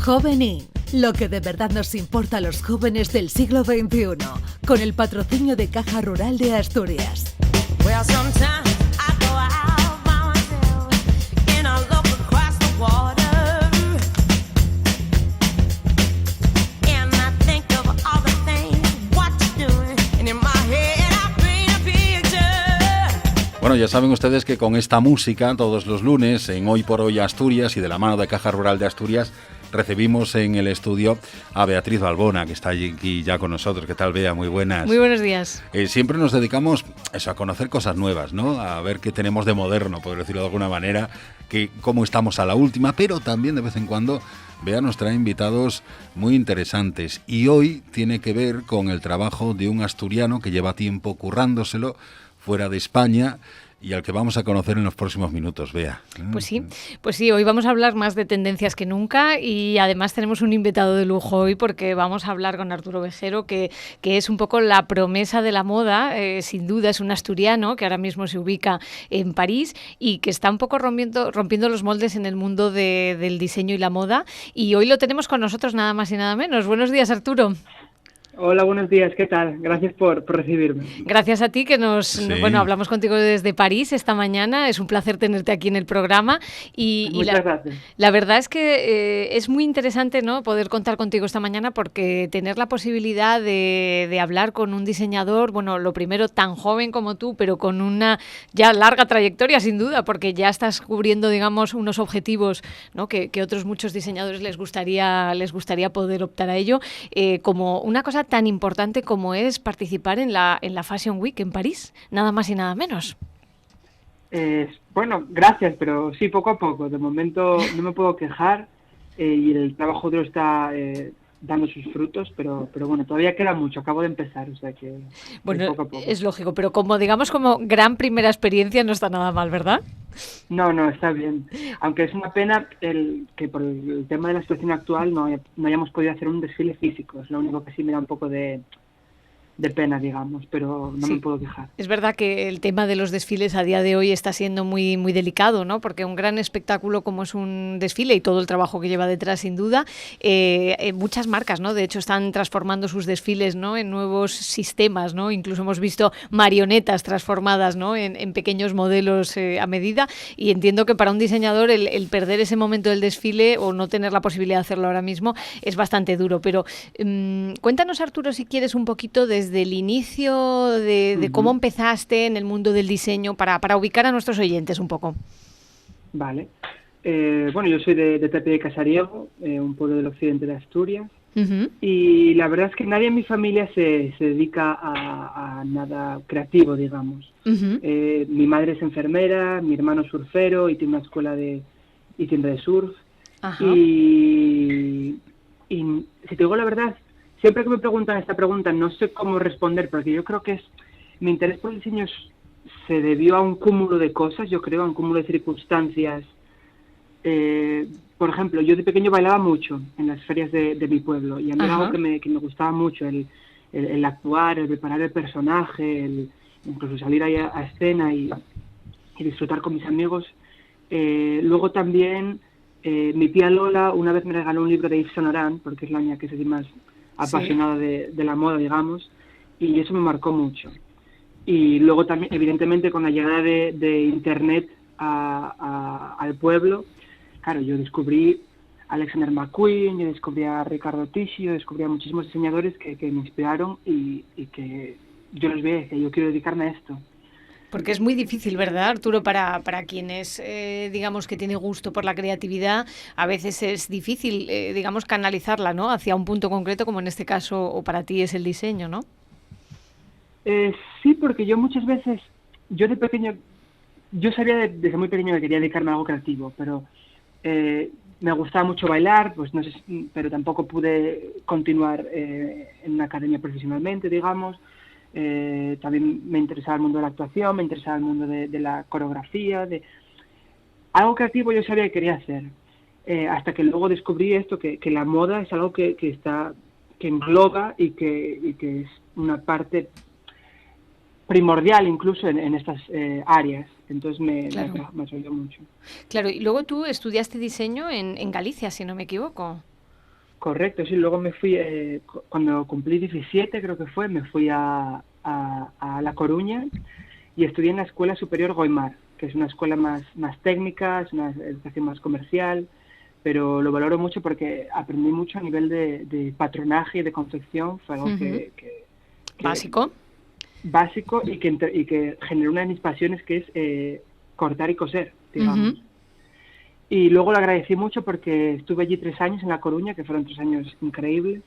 Jovenín, lo que de verdad nos importa a los jóvenes del siglo XXI, con el patrocinio de Caja Rural de Asturias. Bueno, ya saben ustedes que con esta música, todos los lunes, en Hoy por Hoy Asturias y de la mano de Caja Rural de Asturias, recibimos en el estudio a Beatriz Balbona, que está aquí ya con nosotros. ¿Qué tal, Bea? Muy buenas. Muy buenos días. Siempre nos dedicamos a conocer cosas nuevas, ¿no? A ver qué tenemos de moderno, por decirlo de alguna manera, cómo estamos a la última, pero también de vez en cuando Bea nos trae invitados muy interesantes. Y hoy tiene que ver con el trabajo de un asturiano que lleva tiempo currándoselo fuera de España y al que vamos a conocer en los próximos minutos, Bea. Pues sí, hoy vamos a hablar más de tendencias que nunca y además tenemos un invitado de lujo hoy porque vamos a hablar con Arturo Vejero, que es un poco la promesa de la moda, sin duda es un asturiano que ahora mismo se ubica en París y que está un poco rompiendo los moldes en el mundo del diseño y la moda, y hoy lo tenemos con nosotros nada más y nada menos. Buenos días, Arturo. Hola, buenos días, ¿qué tal? Gracias por recibirme. Gracias a ti que hablamos contigo desde París esta mañana, es un placer tenerte aquí en el programa Muchas gracias. La verdad es que es muy interesante, ¿no?, poder contar contigo esta mañana porque tener la posibilidad de hablar con un diseñador, bueno, lo primero tan joven como tú, pero con una ya larga trayectoria sin duda, porque ya estás cubriendo, digamos, unos objetivos, ¿no?, que otros muchos diseñadores les gustaría poder optar a ello, como una cosa tan importante como es participar en la Fashion Week en París, nada más y nada menos. Bueno, gracias, pero sí, poco a poco. De momento no me puedo quejar y el trabajo duro está dando sus frutos, pero bueno, todavía queda mucho, acabo de empezar, o sea que bueno, poco a poco. Es lógico, pero como gran primera experiencia no está nada mal, ¿verdad? No, está bien. Aunque es una pena que por el tema de la situación actual no hayamos podido hacer un desfile físico, es lo único que sí me da un poco de pena, digamos, pero no me puedo quejar. Es verdad que el tema de los desfiles a día de hoy está siendo muy, muy delicado, ¿no? Porque un gran espectáculo como es un desfile y todo el trabajo que lleva detrás, sin duda, muchas marcas, ¿no? De hecho, están transformando sus desfiles, ¿no?, en nuevos sistemas, ¿no? Incluso hemos visto marionetas transformadas, ¿no?, en pequeños modelos a medida, y entiendo que para un diseñador el perder ese momento del desfile o no tener la posibilidad de hacerlo ahora mismo es bastante duro. Pero cuéntanos, Arturo, si quieres, un poquito desde el inicio de cómo empezaste en el mundo del diseño para ubicar a nuestros oyentes un poco. Vale. Bueno, yo soy de Tapia de Casariego, un pueblo del occidente de Asturias, y la verdad es que nadie en mi familia se dedica a nada creativo, digamos. Mi madre es enfermera, mi hermano es surfero y tiene una escuela y tienda de surf. Y si te digo la verdad, siempre que me preguntan esta pregunta no sé cómo responder, porque yo creo que mi interés por el diseño se debió a un cúmulo de cosas, yo creo, a un cúmulo de circunstancias. Por ejemplo, yo de pequeño bailaba mucho en las ferias de mi pueblo, y a mí era algo que me gustaba mucho, el actuar, el preparar el personaje, incluso salir ahí a escena y disfrutar con mis amigos. Luego también mi tía Lola una vez me regaló un libro de Yves Saint Laurent, porque es la niña que es así más apasionada de la moda, digamos, y eso me marcó mucho. Y luego también, evidentemente, con la llegada de Internet al pueblo, claro, yo descubrí a Alexander McQueen, yo descubrí a Ricardo Tisci, yo descubrí a muchísimos diseñadores que me inspiraron y que yo los vi y decía, yo quiero dedicarme a esto. Porque es muy difícil, ¿verdad, Arturo? Para quienes, digamos, que tiene gusto por la creatividad, a veces es difícil, digamos, canalizarla, ¿no?, hacia un punto concreto, como en este caso, o para ti es el diseño, ¿no? Sí, porque yo muchas veces, yo de pequeño, yo sabía desde muy pequeño que quería dedicarme a algo creativo, pero me gustaba mucho bailar, pues no sé, pero tampoco pude continuar en una academia profesionalmente, digamos. También me interesaba el mundo de la actuación, me interesaba el mundo de la coreografía, algo creativo yo sabía que quería hacer, hasta que luego descubrí esto, que la moda es algo que engloba y que es una parte primordial incluso en estas áreas. Entonces me ayudó mucho. Claro, y luego tú estudiaste diseño en Galicia, si no me equivoco. Correcto, sí. Luego me fui, cuando cumplí 17, creo que fue, me fui a La Coruña y estudié en la Escuela Superior Goimar, que es una escuela más técnica, es una educación más comercial, pero lo valoro mucho porque aprendí mucho a nivel de patronaje y de confección. Fue algo que básico y que generó una de mis pasiones, que es cortar y coser, digamos. Y luego lo agradecí mucho porque estuve allí 3 años en La Coruña, que fueron 3 años increíbles.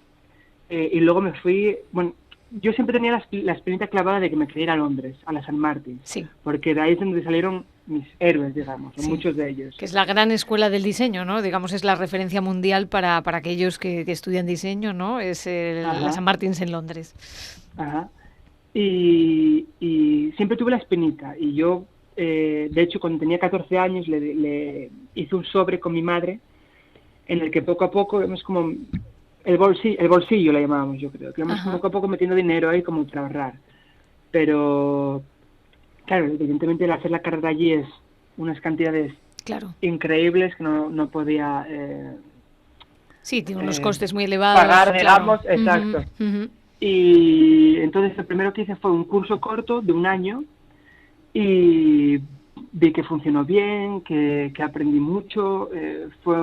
Y luego me fui, bueno, yo siempre tenía la espinita clavada de que me quería ir a Londres, a la St. Martin, Sí. porque de ahí es donde salieron mis héroes, digamos, Sí. muchos de ellos. Que es la gran escuela del diseño, ¿no? Digamos, es la referencia mundial para aquellos que estudian diseño, ¿no? Es la St. Martin's en Londres. Ajá. Y siempre tuve la espinita. Y yo, de hecho, cuando tenía 14 años, le hice un sobre con mi madre, en el que poco a poco, es como el bolsillo le llamábamos, yo creo, que íbamos poco a poco metiendo dinero ahí como para ahorrar. Pero, claro, evidentemente el hacer la carrera allí es unas cantidades increíbles que no podía... sí, tiene unos costes muy elevados. Pagar, digamos, exacto. Y entonces lo primero que hice fue un curso corto de 1 año y vi que funcionó bien, que aprendí mucho. Fue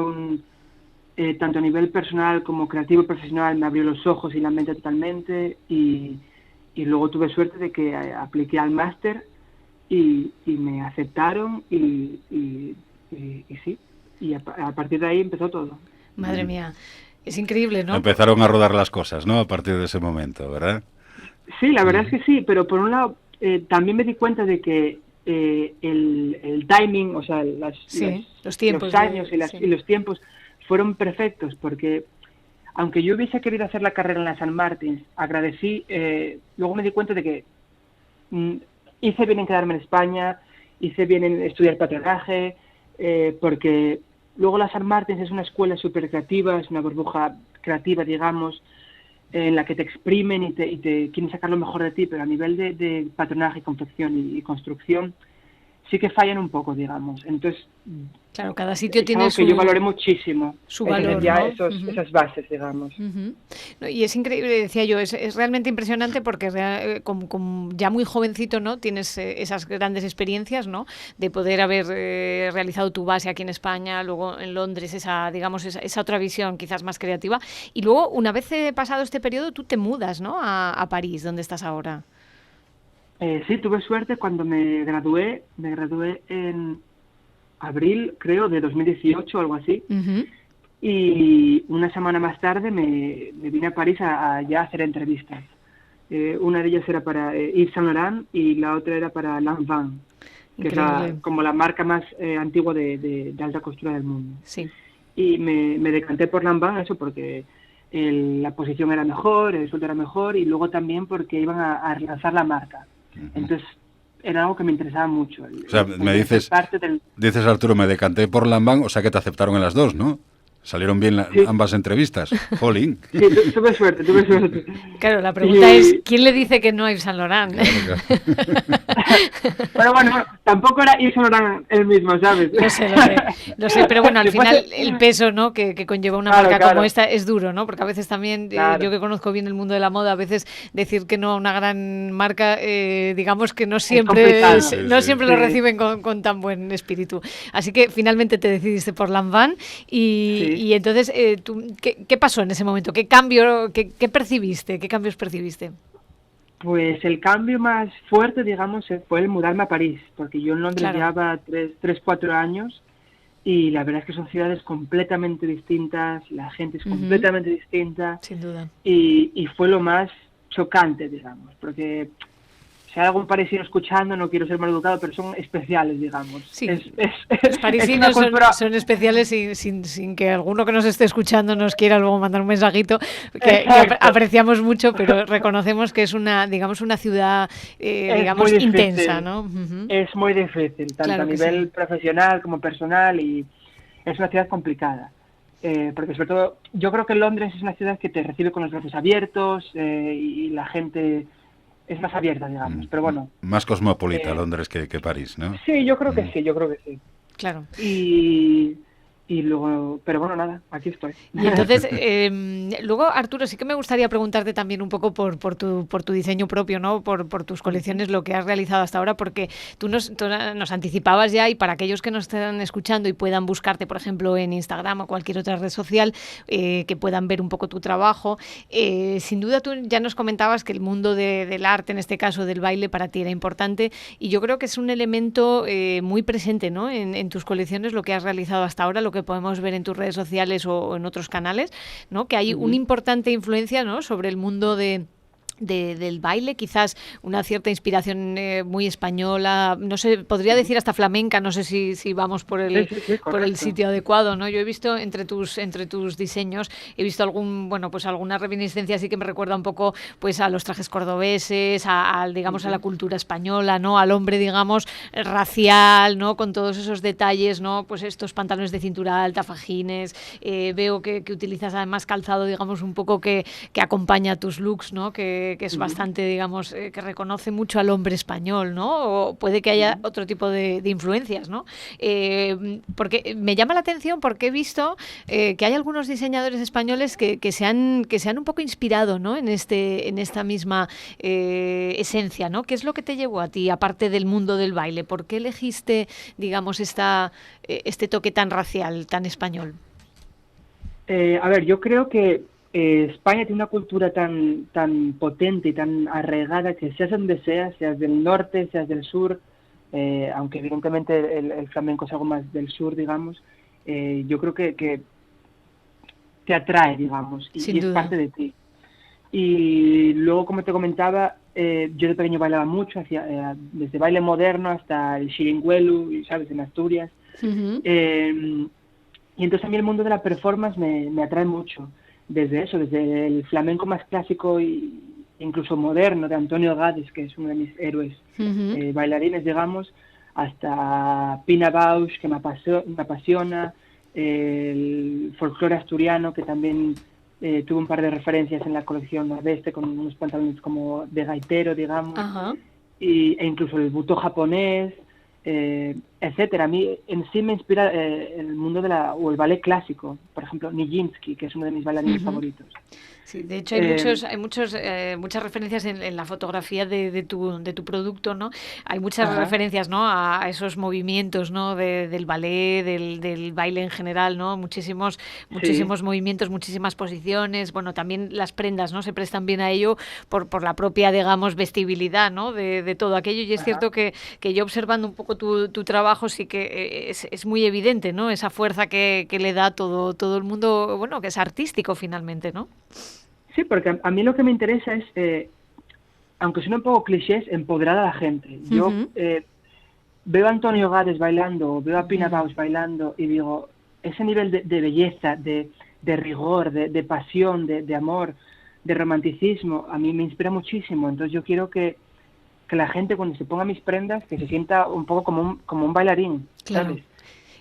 tanto a nivel personal como creativo y profesional, me abrió los ojos y la mente totalmente. Y luego tuve suerte de que apliqué al máster y me aceptaron y sí, y a partir de ahí empezó todo. Madre mía. Es increíble, ¿no? Empezaron a rodar las cosas, ¿no? A partir de ese momento, ¿verdad? Sí, la verdad es que sí, pero por un lado también me di cuenta de que el timing, o sea, los tiempos, los años y los tiempos fueron perfectos, porque aunque yo hubiese querido hacer la carrera en la St. Martin's, agradecí, luego me di cuenta de que hice bien en quedarme en España, hice bien en estudiar patronaje, porque... Luego la St. Martin's es una escuela súper creativa, es una burbuja creativa, digamos, en la que te exprimen y te quieren sacar lo mejor de ti, pero a nivel de patronaje, confección y construcción sí que fallan un poco, digamos. Entonces, claro, cada sitio tiene algo que yo valoré muchísimo. Su valor, ya ¿no? esas bases, digamos. No, y es increíble, decía yo, es realmente impresionante porque ya muy jovencito, ¿no? Tienes esas grandes experiencias, ¿no? De poder haber realizado tu base aquí en España, luego en Londres, esa otra visión quizás más creativa. Y luego, una vez pasado este periodo, tú te mudas, ¿no? A París, donde estás ahora. Sí, tuve suerte cuando me gradué en abril, creo, de 2018 o algo así. Y una semana más tarde me vine a París a ya hacer entrevistas. Una de ellas era para Yves Saint Laurent y la otra era para Lanvin, que es como la marca más antigua de alta costura del mundo. Sí. Y me decanté por Lanvin, eso porque la posición era mejor, el sueldo era mejor, y luego también porque iban a relanzar la marca. Entonces era algo que me interesaba mucho. O sea, me dices Arturo, me decanté por Lanvin, o sea que te aceptaron en las dos, ¿no? Salieron bien ambas entrevistas. Jolín. Sí, tuve suerte. Claro, la pregunta es, ¿quién le dice que no a Yves Saint Laurent? Claro. Pero bueno, tampoco era Yves Saint Laurent el mismo, ¿sabes? Lo sé, pero bueno, al final el peso, ¿no? que conlleva una marca como esta es duro, ¿no? Porque a veces también, yo que conozco bien el mundo de la moda, a veces decir que no a una gran marca, digamos que no siempre lo reciben con tan buen espíritu. Así que finalmente te decidiste por Lanvin y entonces, ¿qué pasó en ese momento? ¿Qué cambio, qué percibiste? ¿Qué cambios percibiste? Pues el cambio más fuerte, digamos, fue el mudarme a París, porque yo en Londres llevaba 3-4 años y la verdad es que son ciudades completamente distintas, la gente es completamente distinta. Sin duda. Y fue lo más chocante, digamos, porque si hay algún parisino escuchando, no quiero ser mal educado, pero son especiales, digamos. Sí, los parisinos son especiales sin que alguno que nos esté escuchando nos quiera luego mandar un mensajito, que apreciamos mucho, pero reconocemos que es una ciudad, digamos, intensa, ¿no? Es muy difícil, tanto a nivel profesional como personal, y es una ciudad complicada. Porque sobre todo, yo creo que Londres es una ciudad que te recibe con los brazos abiertos y la gente es más abierta, digamos, pero bueno. Más cosmopolita Londres que París, ¿no? Sí, yo creo que sí. Claro. Y Y luego, pero bueno, nada, aquí estoy. Y entonces, luego, Arturo, sí que me gustaría preguntarte también un poco por tu diseño propio, ¿no? Por tus colecciones, lo que has realizado hasta ahora, porque tú nos anticipabas ya, y para aquellos que nos están escuchando y puedan buscarte, por ejemplo, en Instagram o cualquier otra red social, que puedan ver un poco tu trabajo, sin duda tú ya nos comentabas que el mundo del arte, en este caso del baile, para ti era importante, y yo creo que es un elemento muy presente, ¿no? En tus colecciones, lo que has realizado hasta ahora, lo que podemos ver en tus redes sociales o en otros canales, ¿no? Que hay una importante influencia, ¿no? Sobre el mundo del baile, quizás una cierta inspiración muy española, no sé, podría decir hasta flamenca, no sé si vamos por el sitio adecuado, ¿no? Yo he visto entre tus diseños, he visto alguna reminiscencia así que me recuerda un poco pues a los trajes cordobeses, digamos a la cultura española, ¿no? Al hombre, digamos, racial, ¿no? Con todos esos detalles, ¿no? Pues estos pantalones de cintura alta, fajines, veo que utilizas además calzado, digamos, un poco que acompaña tus looks, ¿no? Que es bastante, digamos, que reconoce mucho al hombre español, ¿no? O puede que haya otro tipo de influencias, ¿no? Porque me llama la atención porque he visto que hay algunos diseñadores españoles que se han un poco inspirado, ¿no? En esta misma esencia, ¿no? ¿Qué es lo que te llevó a ti, aparte del mundo del baile? ¿Por qué elegiste, digamos, este toque tan racial, tan español? A ver, yo creo que España tiene una cultura tan potente y tan arraigada que seas donde seas del norte, seas del sur, aunque evidentemente el flamenco es algo más del sur, digamos, yo creo que te atrae, digamos, y es parte de ti. Y luego, como te comentaba, yo de pequeño bailaba mucho, hacía desde baile moderno hasta el xiringuelu, ¿sabes?, en Asturias. Y entonces a mí el mundo de la performance me atrae mucho. Desde el flamenco más clásico e incluso moderno de Antonio Gades, que es uno de mis héroes bailarines, digamos, hasta Pina Bausch, que me apasiona, el folclore asturiano, que también tuvo un par de referencias en la colección Nordeste, con unos pantalones como de gaitero, digamos, e incluso el buto japonés, etcétera. A mí en sí me inspira el mundo o el ballet clásico, por ejemplo Nijinsky, que es uno de mis bailarines favoritos. Sí, de hecho hay muchas referencias en la fotografía de tu producto, ¿no? Hay muchas referencias, ¿no? A esos movimientos, ¿no? Del ballet, del baile en general, ¿no? Muchísimos movimientos, muchísimas posiciones. Bueno, también las prendas, ¿no? Se prestan bien a ello por la propia, digamos, vestibilidad, ¿no? De todo aquello. Y es cierto que yo, observando un poco tu trabajo, sí que es muy evidente, ¿no? Esa fuerza que le da todo el mundo, bueno, que es artístico finalmente, ¿no? Sí, porque a mí lo que me interesa es, aunque suene un poco clichés, empoderar a la gente. Yo veo a Antonio Gades bailando, veo a Pina Bausch bailando y digo, ese nivel de belleza, de rigor, de pasión, de amor, de romanticismo, a mí me inspira muchísimo. Entonces yo quiero que la gente, cuando se ponga mis prendas, que se sienta un poco como un bailarín, claro, ¿sabes?,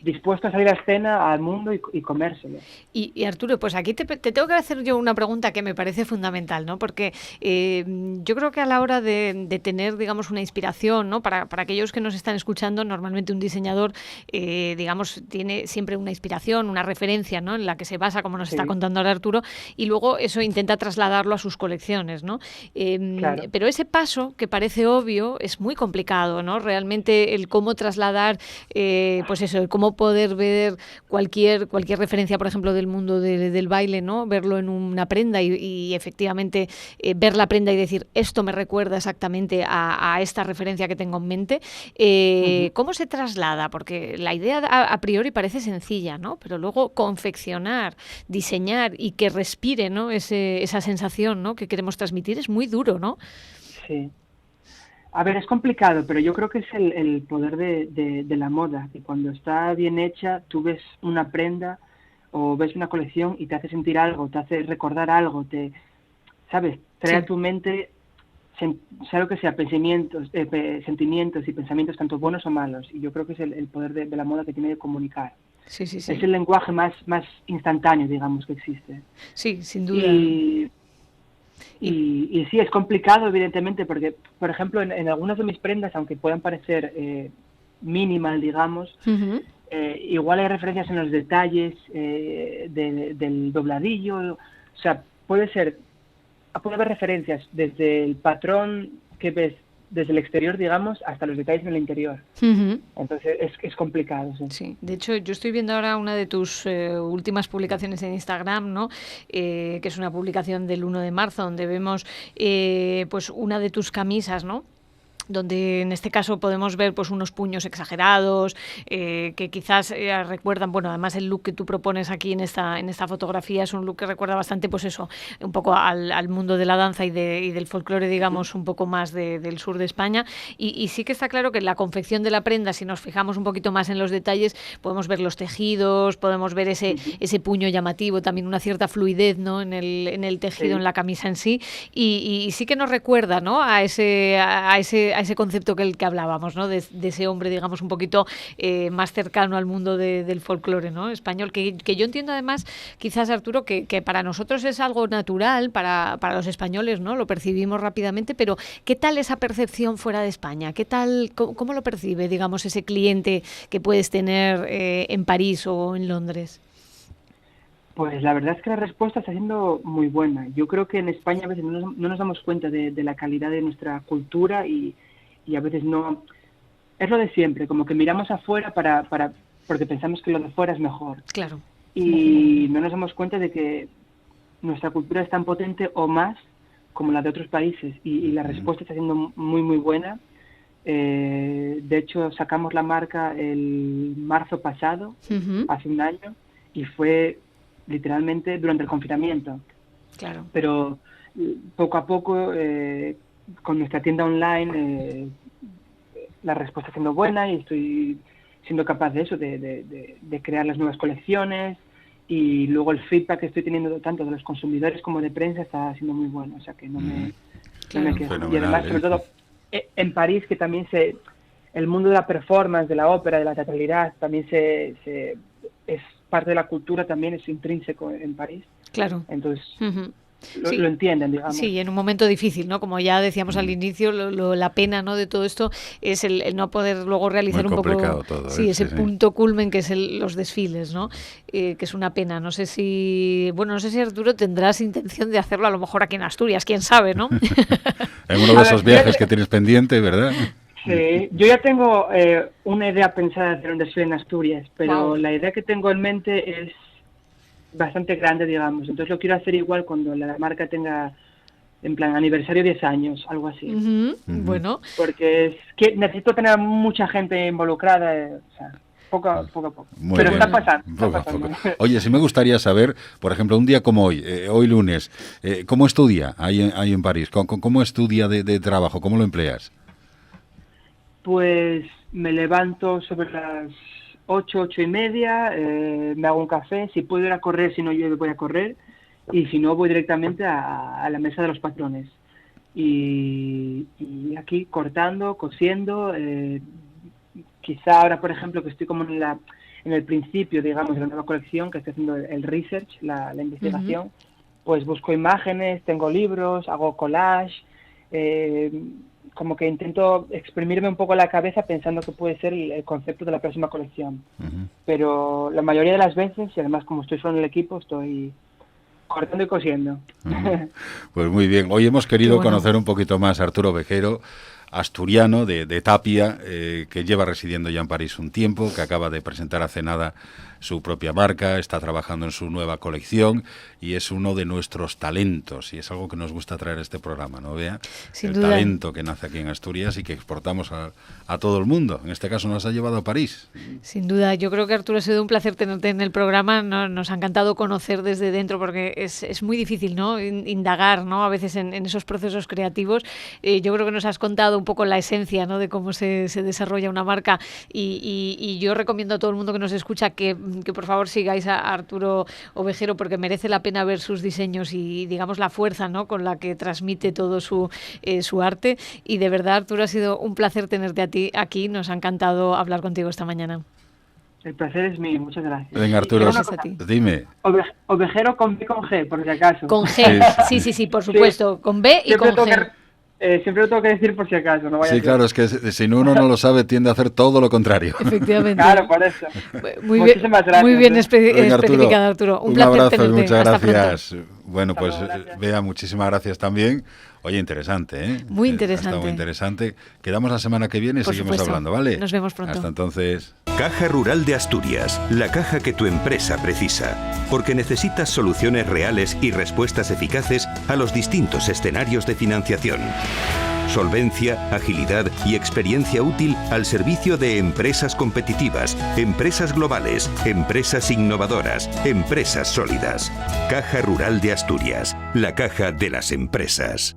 dispuesto a salir a escena, al mundo y comérselo. Y Arturo, pues aquí te tengo que hacer yo una pregunta que me parece fundamental, ¿no? Porque yo creo que a la hora de tener, digamos, una inspiración, ¿no? Para aquellos que nos están escuchando, normalmente un diseñador, digamos, tiene siempre una inspiración, una referencia, ¿no? En la que se basa, como nos está contando ahora Arturo, y luego eso intenta trasladarlo a sus colecciones, ¿no? Claro. Pero ese paso, que parece obvio, es muy complicado, ¿no? Realmente el cómo trasladar, pues eso, el cómo poder ver cualquier referencia, por ejemplo, del mundo del baile, ¿no? Verlo en una prenda y efectivamente ver la prenda y decir, esto me recuerda exactamente a esta referencia que tengo en mente. ¿Cómo se traslada? Porque la idea a priori parece sencilla, ¿no? Pero luego confeccionar, diseñar y que respire, ¿no? Esa sensación, ¿no? que queremos transmitir es muy duro, ¿no? Sí. A ver, es complicado, pero yo creo que es el poder de la moda, que cuando está bien hecha, tú ves una prenda o ves una colección y te hace sentir algo, te hace recordar algo, ¿sabes? Trae a tu mente, sea lo que sea, sentimientos y pensamientos, tanto buenos o malos. Y yo creo que es el poder de la moda que tiene de comunicar. Sí. Es el lenguaje más instantáneo, digamos, que existe. Sí, sin duda. Y sí, es complicado, evidentemente, porque, por ejemplo, en algunas de mis prendas, aunque puedan parecer minimal, digamos, igual hay referencias en los detalles del dobladillo, o sea, puede haber referencias desde el patrón que ves desde el exterior, digamos, hasta los detalles en el interior. Entonces es complicado. Sí. Sí, de hecho yo estoy viendo ahora una de tus últimas publicaciones en Instagram, ¿no? Que es una publicación del 1 de marzo, donde vemos pues una de tus camisas, ¿no? Donde en este caso podemos ver pues unos puños exagerados que quizás recuerdan, bueno, además el look que tú propones aquí en esta fotografía es un look que recuerda bastante pues eso, un poco al mundo de la danza y del folclore, digamos, un poco más del sur de España, y sí que está claro que en la confección de la prenda, si nos fijamos un poquito más en los detalles, podemos ver los tejidos, podemos ver ese puño llamativo, también una cierta fluidez, ¿no? en el tejido, en la camisa en sí, y sí que nos recuerda, ¿no? a ese concepto que hablábamos, ¿no? De ese hombre, digamos, un poquito más cercano al mundo del folclore, ¿no? español, que yo entiendo además, quizás, Arturo, que para nosotros es algo natural, para los españoles, ¿no? Lo percibimos rápidamente, pero ¿qué tal esa percepción fuera de España? ¿Qué tal, cómo lo percibe, digamos, ese cliente que puedes tener en París o en Londres? Pues la verdad es que la respuesta está siendo muy buena. Yo creo que en España a veces no nos damos cuenta de la calidad de nuestra cultura y a veces no. Es lo de siempre, como que miramos afuera porque pensamos que lo de fuera es mejor. Claro. Y no nos damos cuenta de que nuestra cultura es tan potente o más como la de otros países y la respuesta está siendo muy, muy buena. De hecho, sacamos la marca el marzo pasado, hace un año, y fue literalmente durante el confinamiento. Claro. Pero poco a poco, con nuestra tienda online, la respuesta está siendo buena y estoy siendo capaz de eso, de crear las nuevas colecciones, y luego el feedback que estoy teniendo tanto de los consumidores como de prensa está siendo muy bueno, o sea que no me quejo. Y además, sobre todo, en París, que también el mundo de la performance, de la ópera, de la teatralidad, también es parte de la cultura, también es intrínseco en París. Claro. Entonces, sí. Lo entienden, digamos. Sí, en un momento difícil, ¿no? Como ya decíamos al inicio, la pena, ¿no? de todo esto es el no poder luego realizar muy un poco todo, ese punto culmen que es los desfiles, ¿no? Que es una pena. No sé si Arturo tendrás intención de hacerlo a lo mejor aquí en Asturias, quién sabe, ¿no? En uno de esos viajes que tienes pendiente, ¿verdad? Sí, yo ya tengo una idea pensada de hacer un desfile en Asturias, pero wow. La idea que tengo en mente es bastante grande, digamos. Entonces lo quiero hacer igual cuando la marca tenga, en plan, aniversario 10 años, algo así. Bueno. Porque es que necesito tener mucha gente involucrada, o sea, poco a poco. Muy pero bien. Está pasando. Poco. Oye, sí me gustaría saber, por ejemplo, un día como hoy lunes, ¿cómo es tu día ahí en París? ¿Cómo es tu día de trabajo? ¿Cómo lo empleas? Pues me levanto sobre las 8:30, me hago un café, si puedo ir a correr, si no yo voy a correr, y si no voy directamente a la mesa de los patrones. Y aquí cortando, cosiendo, quizá ahora, por ejemplo, que estoy como en el principio, digamos, de la nueva colección, que estoy haciendo el research, la investigación, pues busco imágenes, tengo libros, hago collage, como que intento exprimirme un poco la cabeza pensando que puede ser el concepto de la próxima colección. Pero la mayoría de las veces, y además como estoy solo en el equipo, estoy cortando y cosiendo. Pues muy bien. Hoy hemos querido conocer un poquito más a Arturo Ovejero, asturiano de Tapia, que lleva residiendo ya en París un tiempo, que acaba de presentar hace nada su propia marca, está trabajando en su nueva colección y es uno de nuestros talentos, y es algo que nos gusta traer a este programa, ¿no, Bea? Sin el duda. Talento que nace aquí en Asturias y que exportamos a todo el mundo. En este caso nos ha llevado a París. Sin duda, yo creo que, Arturo, ha sido un placer tenerte en el programa. Nos ha encantado conocer desde dentro, porque es muy difícil, ¿no? Indagar, ¿no? A veces en esos procesos creativos. Yo creo que nos has contado un poco la esencia, ¿no? De cómo se desarrolla una marca, y yo recomiendo a todo el mundo que nos escucha que por favor sigáis a Arturo Ovejero, porque merece la pena ver sus diseños y, digamos, la fuerza, ¿no? con la que transmite todo su arte. Y de verdad, Arturo, ha sido un placer tenerte a ti aquí. Nos ha encantado hablar contigo esta mañana. El placer es mío, muchas gracias. Venga, Arturo, dime. Ovejero con B con G, por si acaso. Con G, sí, por supuesto, con B y con G. Siempre lo tengo que decir por si acaso. No vaya Sí, a ser. claro, es que si uno no lo sabe, tiende a hacer todo lo contrario. Efectivamente. Claro, por eso. Muchísimas gracias. Muy bien Venga, especificado, Arturo. Un abrazo placer y tenerte. muchas Hasta gracias. pronto. Bueno, Hasta pues luego, gracias. Bea, muchísimas gracias también. Oye, interesante, ¿eh? Muy Ha interesante. estado muy interesante. Quedamos la semana que viene y Por seguimos supuesto. hablando, ¿vale? Nos vemos pronto. Hasta entonces. Caja Rural de Asturias, la caja que tu empresa precisa, porque necesitas soluciones reales y respuestas eficaces a los distintos escenarios de financiación. Solvencia, agilidad y experiencia útil al servicio de empresas competitivas, empresas globales, empresas innovadoras, empresas sólidas. Caja Rural de Asturias, la caja de las empresas.